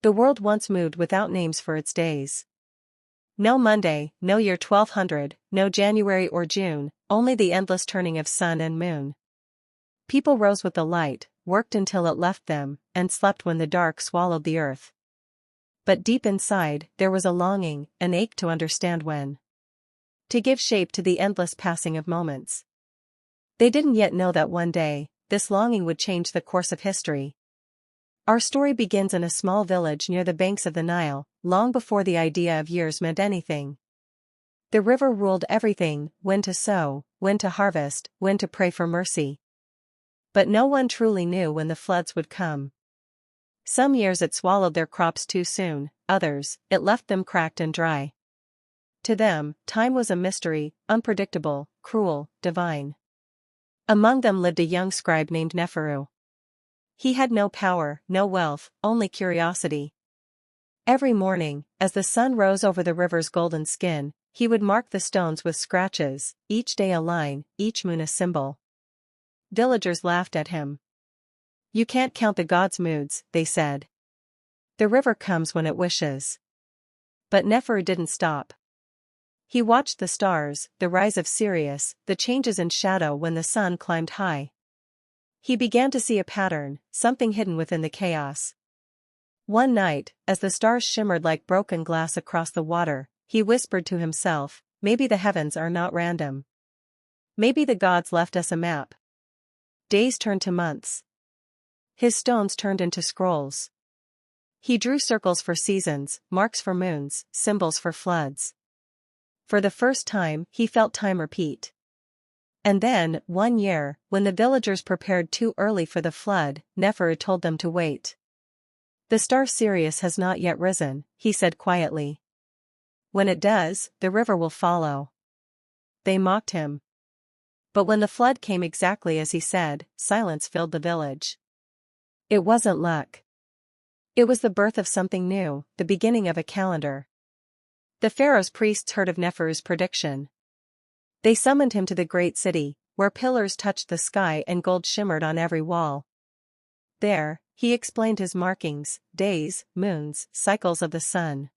The world once moved without names for its days. No Monday, no year 1200, no January or June, only the endless turning of sun and moon. People rose with the light, worked until it left them, and slept when the dark swallowed the earth. But deep inside, there was a longing, an ache to understand when. To give shape to the endless passing of moments. They didn't yet know that one day, this longing would change the course of history. Our story begins in a small village near the banks of the Nile, long before the idea of years meant anything. The river ruled everything, when to sow, when to harvest, when to pray for mercy. But no one truly knew when the floods would come. Some years it swallowed their crops too soon, others, it left them cracked and dry. To them, time was a mystery, unpredictable, cruel, divine. Among them lived a young scribe named Neferu. He had no power, no wealth, only curiosity. Every morning, as the sun rose over the river's golden skin, he would mark the stones with scratches, each day a line, each moon a symbol. Villagers laughed at him. "You can't count the gods' moods," they said. "The river comes when it wishes." But Neferu didn't stop. He watched the stars, the rise of Sirius, the changes in shadow when the sun climbed high. He began to see a pattern, something hidden within the chaos. One night, as the stars shimmered like broken glass across the water, he whispered to himself, "Maybe the heavens are not random. Maybe the gods left us a map." Days turned to months. His stones turned into scrolls. He drew circles for seasons, marks for moons, symbols for floods. For the first time, he felt time repeat. And then, one year, when the villagers prepared too early for the flood, Neferu told them to wait. "The star Sirius has not yet risen," he said quietly. "When it does, the river will follow." They mocked him. But when the flood came exactly as he said, silence filled the village. It wasn't luck. It was the birth of something new, the beginning of a calendar. The pharaoh's priests heard of Neferu's prediction. They summoned him to the great city, where pillars touched the sky and gold shimmered on every wall. There, he explained his markings, days, moons, cycles of the sun.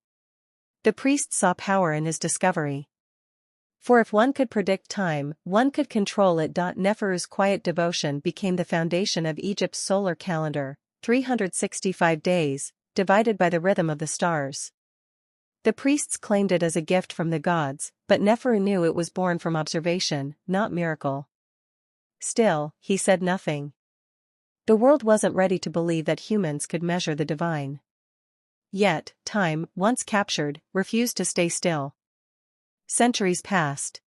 The priests saw power in his discovery. For if one could predict time, one could control it. Neferu's quiet devotion became the foundation of Egypt's solar calendar, 365 days, divided by the rhythm of the stars. The priests claimed it as a gift from the gods, but Neferu knew it was born from observation, not miracle. Still, he said nothing. The world wasn't ready to believe that humans could measure the divine. Yet, time, once captured, refused to stay still. Centuries passed.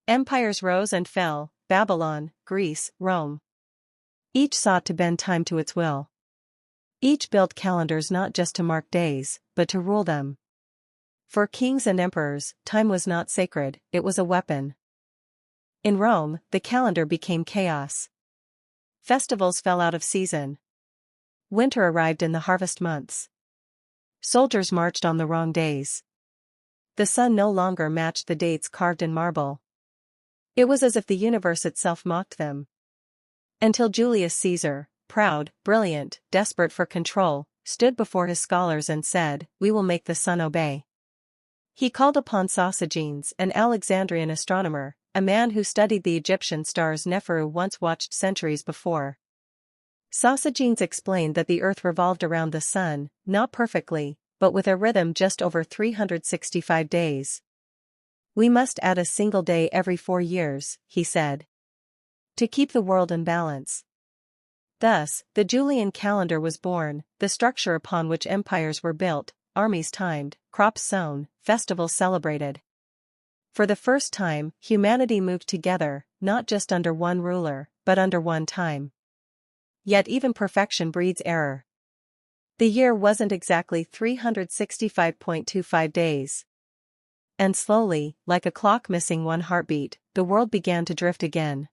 Empires rose and fell, Babylon, Greece, Rome. Each sought to bend time to its will. Each built calendars not just to mark days, but to rule them. For kings and emperors, time was not sacred, it was a weapon. In Rome, the calendar became chaos. Festivals fell out of season. Winter arrived in the harvest months. Soldiers marched on the wrong days. The sun no longer matched the dates carved in marble. It was as if the universe itself mocked them. Until Julius Caesar, proud, brilliant, desperate for control, stood before his scholars and said, "We will make the sun obey." He called upon Sosigenes, an Alexandrian astronomer, a man who studied the Egyptian stars Neferu once watched centuries before. Sosigenes explained that the earth revolved around the sun, not perfectly, but with a rhythm just over 365 days. "We must add a single day every 4 years, he said, to keep the world in balance. Thus, the Julian calendar was born, the structure upon which empires were built, armies timed, crops sown, festivals celebrated. For the first time, humanity moved together, not just under one ruler, but under one time. Yet even perfection breeds error. The year wasn't exactly 365.25 days. And slowly, like a clock missing one heartbeat, the world began to drift again.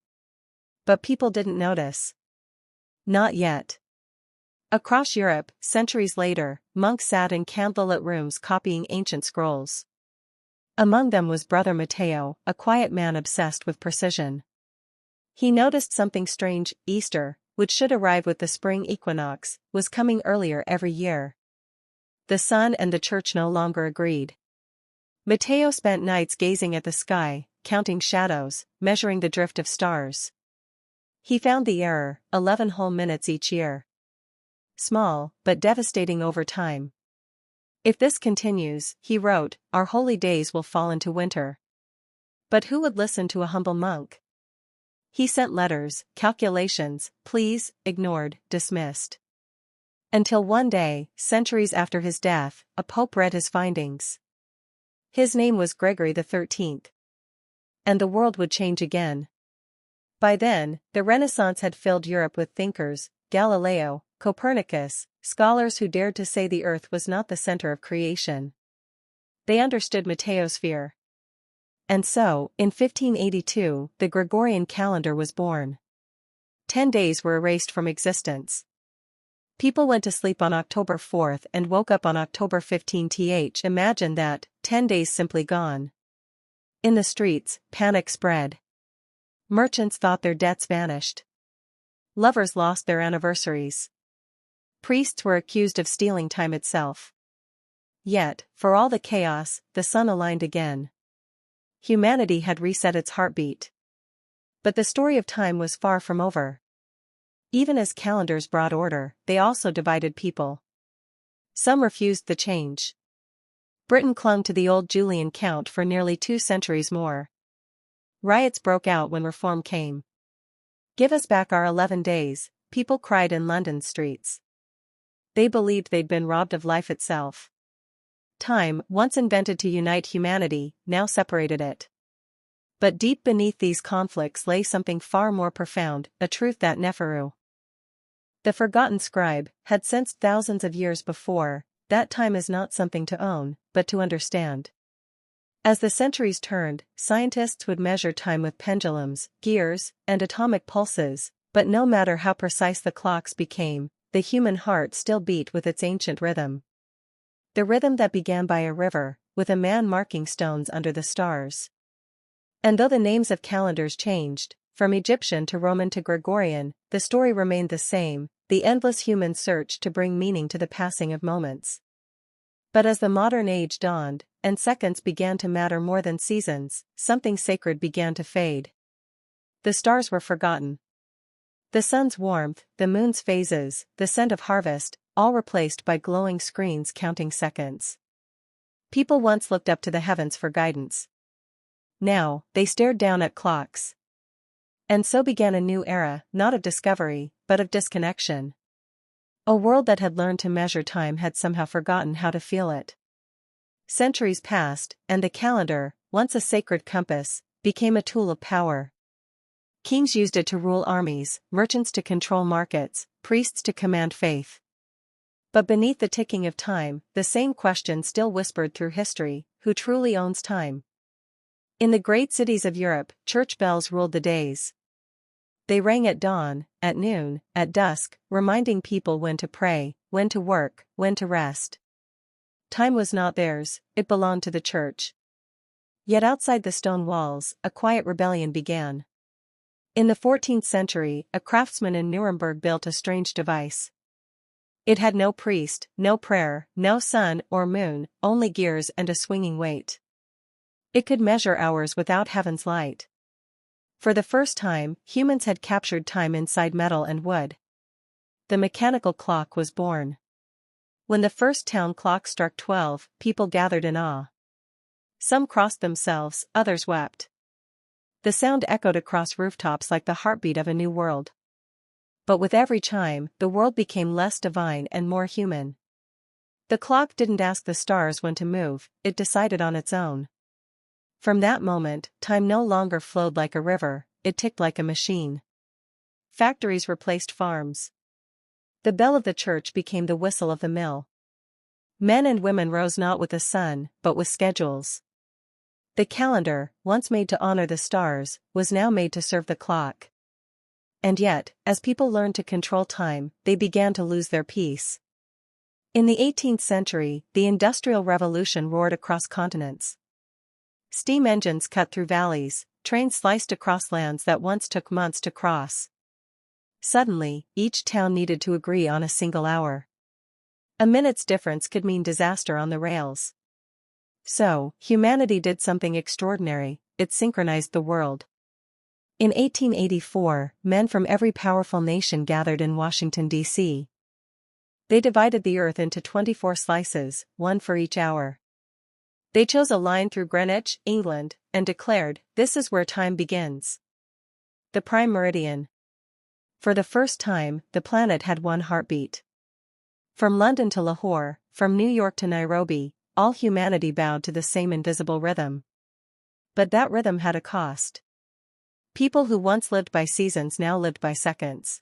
But people didn't notice. Not yet. Across Europe, centuries later, monks sat in candlelit rooms copying ancient scrolls. Among them was Brother Matteo, a quiet man obsessed with precision. He noticed something strange: Easter, which should arrive with the spring equinox, was coming earlier every year. the sun and the church no longer agreed. Matteo spent nights gazing at the sky, counting shadows, measuring the drift of stars. He found the error, 11 whole minutes each year. Small, but devastating over time. If this continues, he wrote, our holy days will fall into winter. But who would listen to a humble monk? He sent letters, calculations, pleas, ignored, dismissed. Until one day, centuries after his death, a pope read his findings. His name was Gregory XIII. And the world would change again. By then, the Renaissance had filled Europe with thinkers, Galileo, Copernicus, scholars who dared to say the earth was not the center of creation. They understood Matteo's fear. And so, in 1582, the Gregorian calendar was born. 10 days were erased from existence. People went to sleep on October 4th and woke up on October 15th. Imagine that, 10 days simply gone. In the streets, panic spread. Merchants thought their debts vanished. Lovers lost their anniversaries. Priests were accused of stealing time itself. Yet, for all the chaos, the sun aligned again. Humanity had reset its heartbeat. But the story of time was far from over. Even as calendars brought order, they also divided people. Some refused the change. Britain clung to the old Julian count for nearly 2 centuries more. Riots broke out when reform came. Give us back our 11 days, people cried in London's streets. They believed they'd been robbed of life itself. Time, once invented to unite humanity, now separated it. But deep beneath these conflicts lay something far more profound, a truth that Neferu, the forgotten scribe, had sensed thousands of years before, that time is not something to own, but to understand. As the centuries turned, scientists would measure time with pendulums, gears, and atomic pulses, but no matter how precise the clocks became, the human heart still beat with its ancient rhythm. The rhythm that began by a river, with a man marking stones under the stars. And though the names of calendars changed, from Egyptian to Roman to Gregorian, the story remained the same, the endless human search to bring meaning to the passing of moments. But as the modern age dawned, and seconds began to matter more than seasons, something sacred began to fade. The stars were forgotten. The sun's warmth, the moon's phases, the scent of harvest, all replaced by glowing screens counting seconds. People once looked up to the heavens for guidance. Now, they stared down at clocks. And so began a new era, not of discovery, but of disconnection. A world that had learned to measure time had somehow forgotten how to feel it. Centuries passed, and the calendar, once a sacred compass, became a tool of power. Kings used it to rule armies, merchants to control markets, priests to command faith. But beneath the ticking of time, the same question still whispered through history: who truly owns time? In the great cities of Europe, church bells ruled the days. They rang at dawn, at noon, at dusk, reminding people when to pray, when to work, when to rest. Time was not theirs, it belonged to the church. Yet outside the stone walls, a quiet rebellion began. In the 14th century, a craftsman in Nuremberg built a strange device. It had no priest, no prayer, no sun or moon, only gears and a swinging weight. It could measure hours without heaven's light. For the first time, humans had captured time inside metal and wood. The mechanical clock was born. When the first town clock struck 12, people gathered in awe. Some crossed themselves, others wept. The sound echoed across rooftops like the heartbeat of a new world. But with every chime, the world became less divine and more human. The clock didn't ask the stars when to move, it decided on its own. From that moment, time no longer flowed like a river, it ticked like a machine. Factories replaced farms. The bell of the church became the whistle of the mill. Men and women rose not with the sun, but with schedules. The calendar, once made to honor the stars, was now made to serve the clock. And yet, as people learned to control time, they began to lose their peace. In the 18th century, the Industrial Revolution roared across continents. Steam engines cut through valleys, trains sliced across lands that once took months to cross. Suddenly, each town needed to agree on a single hour. A minute's difference could mean disaster on the rails. So, humanity did something extraordinary, it synchronized the world. In 1884, men from every powerful nation gathered in Washington, D.C. They divided the earth into 24 slices, one for each hour. They chose a line through Greenwich, England, and declared, "This is where time begins." The prime meridian. For the first time, the planet had one heartbeat. From London to Lahore, from New York to Nairobi, all humanity bowed to the same invisible rhythm. But that rhythm had a cost. People who once lived by seasons now lived by seconds.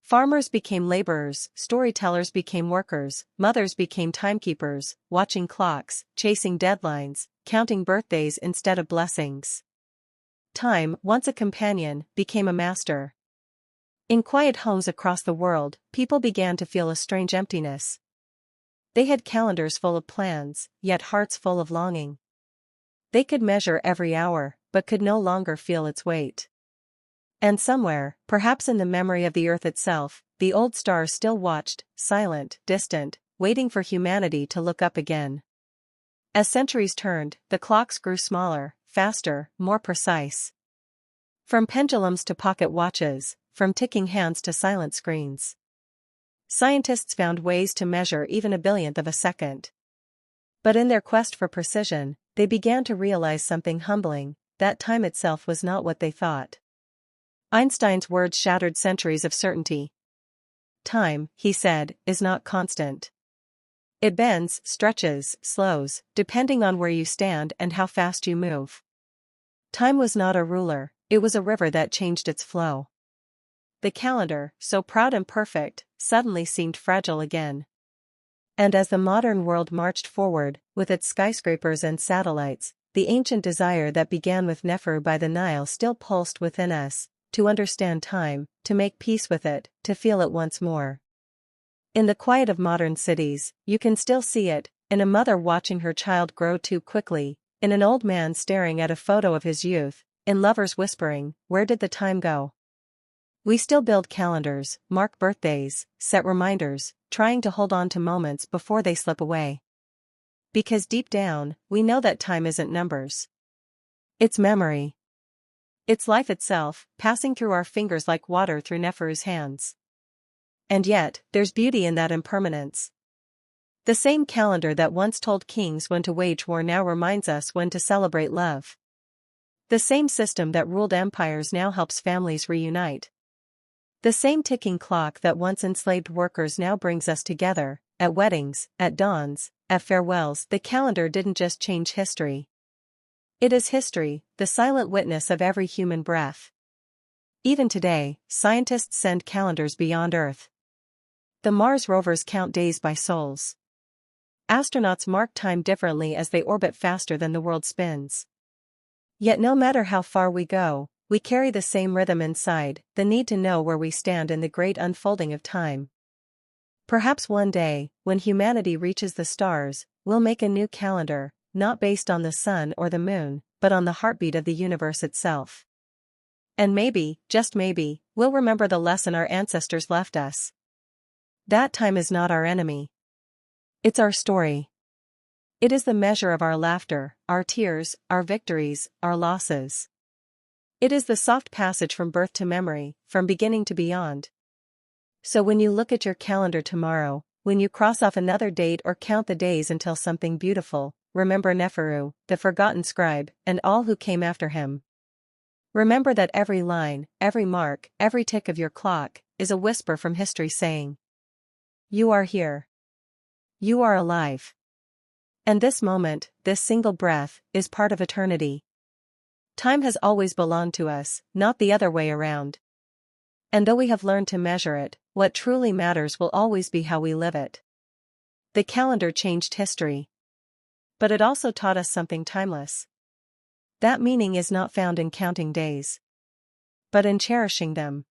Farmers became laborers, storytellers became workers, mothers became timekeepers, watching clocks, chasing deadlines, counting birthdays instead of blessings. Time, once a companion, became a master. In quiet homes across the world, people began to feel a strange emptiness. They had calendars full of plans, yet hearts full of longing. They could measure every hour, but could no longer feel its weight. And somewhere, perhaps in the memory of the earth itself, the old stars still watched, silent, distant, waiting for humanity to look up again. As centuries turned, the clocks grew smaller, faster, more precise. From pendulums to pocket watches, from ticking hands to silent screens. Scientists found ways to measure even a billionth of a second. But in their quest for precision, they began to realize something humbling, that time itself was not what they thought. Einstein's words shattered centuries of certainty. Time, he said, is not constant. It bends, stretches, slows, depending on where you stand and how fast you move. Time was not a ruler, it was a river that changed its flow. The calendar, so proud and perfect, suddenly seemed fragile again. And as the modern world marched forward, with its skyscrapers and satellites, the ancient desire that began with Neferu by the Nile still pulsed within us, to understand time, to make peace with it, to feel it once more. In the quiet of modern cities, you can still see it, in a mother watching her child grow too quickly, in an old man staring at a photo of his youth, in lovers whispering, "Where did the time go?" We still build calendars, mark birthdays, set reminders, trying to hold on to moments before they slip away. Because deep down, we know that time isn't numbers. It's memory. It's life itself, passing through our fingers like water through Neferu's hands. And yet, there's beauty in that impermanence. The same calendar that once told kings when to wage war now reminds us when to celebrate love. The same system that ruled empires now helps families reunite. The same ticking clock that once enslaved workers now brings us together, at weddings, at dawns, at farewells. The calendar didn't just change history. It is history, the silent witness of every human breath. Even today, scientists send calendars beyond Earth. The Mars rovers count days by sols. Astronauts mark time differently as they orbit faster than the world spins. Yet no matter how far we go, we carry the same rhythm inside, the need to know where we stand in the great unfolding of time. Perhaps one day, when humanity reaches the stars, we'll make a new calendar, not based on the sun or the moon, but on the heartbeat of the universe itself. And maybe, just maybe, we'll remember the lesson our ancestors left us. That time is not our enemy. It's our story. It is the measure of our laughter, our tears, our victories, our losses. It is the soft passage from birth to memory, from beginning to beyond. So when you look at your calendar tomorrow, when you cross off another date or count the days until something beautiful, remember Neferu, the forgotten scribe, and all who came after him. Remember that every line, every mark, every tick of your clock, is a whisper from history saying, "You are here. You are alive." And this moment, this single breath, is part of eternity. Time has always belonged to us, not the other way around. And though we have learned to measure it, what truly matters will always be how we live it. The calendar changed history. But it also taught us something timeless. That meaning is not found in counting days, but in cherishing them.